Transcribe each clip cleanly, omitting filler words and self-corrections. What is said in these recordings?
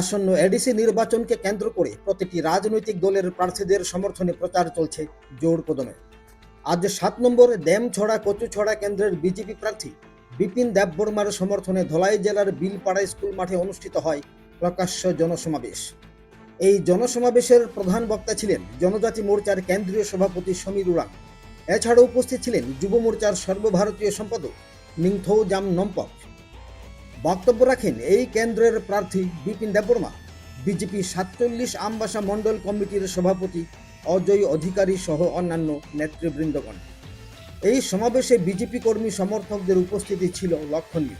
আসন্ন এডিসি নির্বাচনকে কেন্দ্র করে প্রতিটি রাজনৈতিক দলের প্রার্থীদের সমর্থনে প্রচার চলছে জোর কদমে। আজ 7 নম্বর ড্যামছড়া কচুছড়া কেন্দ্রের বিজেপি প্রার্থী বিপিন দেববর্মার সমর্থনে ধলাই জেলার বিলপাড়া স্কুল মাঠে অনুষ্ঠিত হয় প্রকাশ্য জনসমাবেশ। এই জনসমাবেশের প্রধান বক্তা ছিলেন জনজাতি মোর্চার কেন্দ্রীয় সভাপতি সমীর উরাং। এছাড়াও উপস্থিত ছিলেন যুব মোর্চার সর্বভারতীয় সম্পাদক নিংথৌ জাম নমপক। বক্তব্য রাখেন এই কেন্দ্রের প্রার্থী বিপিন দেববর্মা, বিজেপি 47 আমবাসা মণ্ডল কমিটির সভাপতি অজয় অধিকারী সহ অন্যান্য নেতৃবৃন্দগণ। এই সমাবেশে বিজেপি কর্মী সমর্থকদের উপস্থিতি ছিল লক্ষণীয়।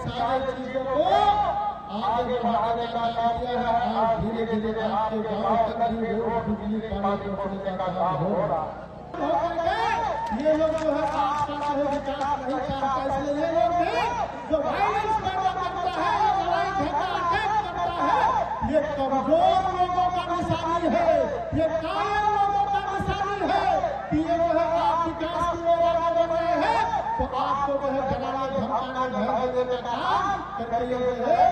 सारी चीजों को आगे बढ़ाने का काम किया है। आज धीरे धीरे आपके गांव तक भी रोड बिजली पानी पहुंचने का काम हो रहा है। ये लोग जो है आज का जो विकास नहीं चाहता, इसलिए ये लोग भी जो वायलेंस पैदा करता है, लड़ाई झगड़ा अटैक करता है, ये कमजोर लोगों का निशानी है, ये कायर लोगों का निशानी है कि ये जो है आप विकास की ओर आगे बढ़ रहे हैं तो आपको जो है डराने धमकाने भय देने का काम करके जो है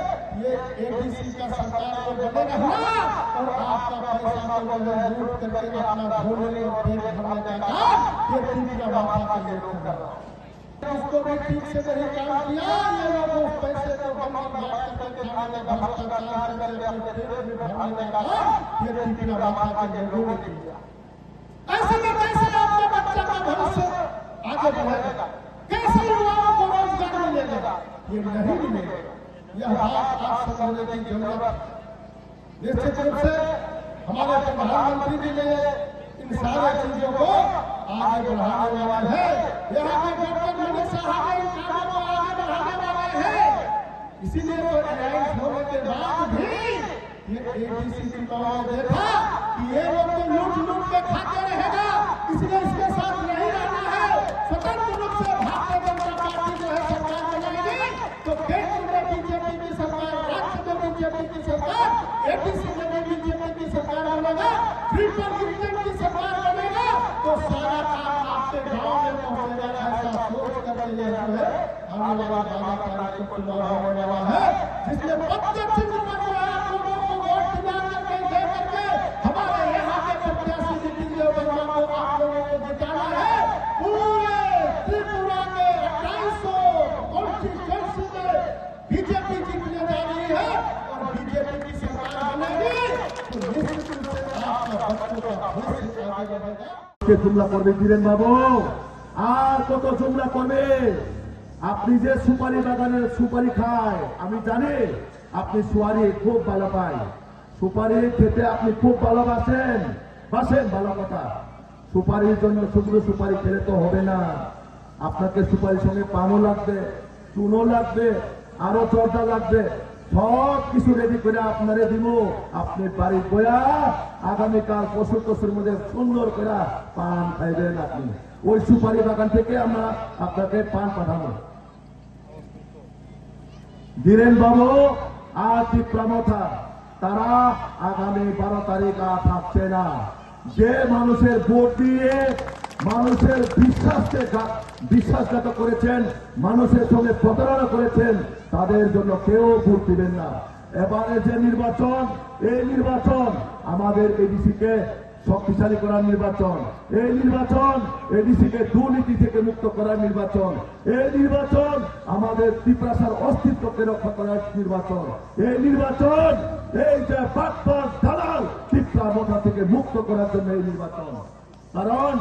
ये एडीसी का सरकार को बने रहना और आपका पैसा को जो है लूट करके अपना भोले और पेट भरने का काम ये तीसरा माफा के लोग कर रहा है। इसको भी ठीक से नहीं काम किया, ये लोग उस पैसे को बंद बात करके खाने भ्रष्टाचार करके अपने पेट में भरने का काम ये तीसरा माफा के लोगों ने किया। ऐसे में कैसे आपका बच्चा का भविष्य आगे बढ़ेगा, कैसे युवाओं को रोजगार मिलेगा? ये नहीं मिलेगा। यह बात आप समझने की जरूरत। निश्चित रूप से हमारे प्रधानमंत्री जी ने इन सारे चीजों को आगे बढ़ाने वाले हैं। यहाँ के डॉक्टर मनीष साहब इन कामों को आगे बढ़ाने वाले हैं। इसीलिए तो अलायंस होने के बाद भी ये एडीसी चुनाव में देखा कि ये लोग तो लूट लूट के खाते रहेगा, इसलिए इसके साथ नहीं रहना है। स्वतंत्र रूप से भारतीय जनता पार्टी जो है सरकार बनाएगी तो केंद्र में बीजेपी की सरकार, राज्य में बीजेपी की सरकार, एडीसी में बीजेपी की सरकार बनेगा, ट्रिपल इंजन की सरकार बनेगा तो सारा काम आपके गांव में पहुंचेगा। ऐसा सोच कर ये जो है आने वाला 12 तारीख को चुनाव होने वाला है, जिसमें प्रत्यक्ष रूप में जो है आप लोगों को वोट दिला करके दे करके हमारे यहाँ के प्रत्याशी बिपिन देबबर्मा को आप लोगों को जिताना है। पूरे त्रिपुरा के 2800 कॉन्स्टिट्यूएंसी में बीजेपी जीतने जा रही है और बीजेपी की सरकार बनेगी तो निश्चित रूप से आपका बच्चों का भविष्य आगे बढ़ेगा। जुमला करबे বীরেন বাবু, আর কত जुमला করবে? আপনি যে সুপারি বাগানের সুপারি খায় আমি জানি, আপনি সুপারি খুব ভালো পায়, সুপারি খেতে আপনি খুব ভালোবাসেন, ভালো কথা। সুপারির জন্য শুধু সুপারি খেলে তো হবে না, আপনাকে সুপারির সঙ্গে পানও লাগবে, চুনও লাগবে, আরো চর্চা লাগবে, সব কিছু রেডি করে আপনারে দিব। আপনি বাড়ি বয়া আগামীকাল পশুর মধ্যে সুন্দর করে পান খাইবেন। আপনি ওই সুপারি বাগান থেকে আমরা আপনাকে পান পাঠাবো। বীরেন বাবু আর তীব্রমথা তারা আগামী 12 তারিখ আর থাকছে না। যে মানুষের ভোট দিয়ে মানুষের বিশ্বাসঘাত করেছেন, মানুষের সঙ্গে প্রতারণা করেছেন, তাদের জন্য কেউ ভোট দিবেন না। এবারে যে নির্বাচন, এই নির্বাচন আমাদের এডিসিকে শক্তিশালী করার নির্বাচন, এই নির্বাচন এডিসিকে দুর্নীতি থেকে মুক্ত করার নির্বাচন, এই নির্বাচন আমাদের ত্রিপুরার অস্তিত্বকে রক্ষা করার নির্বাচন, এই নির্বাচন এই যে বাটপার দালাল ত্রিপুরা মথা থেকে মুক্ত করার জন্য এই নির্বাচন। কারণ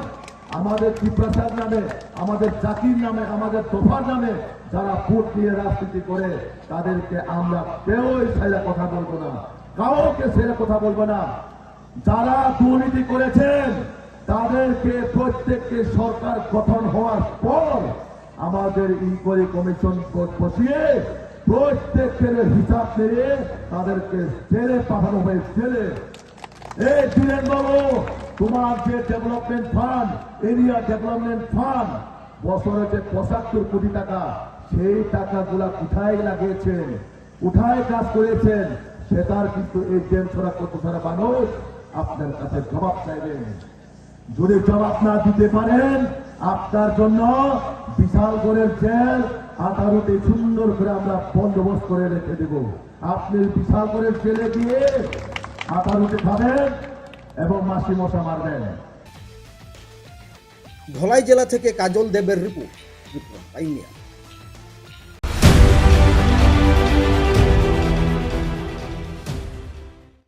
আমাদের ত্রিপুরার নামে, আমাদের জাতির নামে, আমাদের তোফার নামে যারা ভোট দিয়ে রাজনীতি করে তাদেরকে আমরা কেউ ছেড়ে কথা বলবো না, কাউকে ছেড়ে কথা বলবো না। যারা দুর্নীতি করেছেন তাদেরকে প্রত্যেককে সরকার গঠন হওয়ার পর আমাদের ইনকোয়ারি কমিশন বসিয়ে প্রত্যেকের হিসাব নিয়ে তাদেরকে জেলে পাঠানো হবে। জেলে এই বীরেন বাবু, তোমার যে development fund, area development fund বছরে যে 75 কোটি টাকা, সেই টাকাগুলা কোথায় লাগিয়েছেন, কোথায় কাজ করেছেন, সেটার কিন্তু এই জেল ছড়া করতে ছাড়া মানুষ আপনার কাছে জবাব চাইবেন। যদি জবাব না দিতে পারেন, আপনার জন্য বিশালগড়ের জেল 18টি সুন্দর করে আমরা বন্দোবস্ত করে রেখে দেব। আপনি বিশালগড়ের জেলে গিয়ে 18টি খাবেন এবং মাসি মশা মারবেন। ধলাই জেলা থেকে কাজল দেবের রিপোর্ট, ত্রিপুরা টাইম।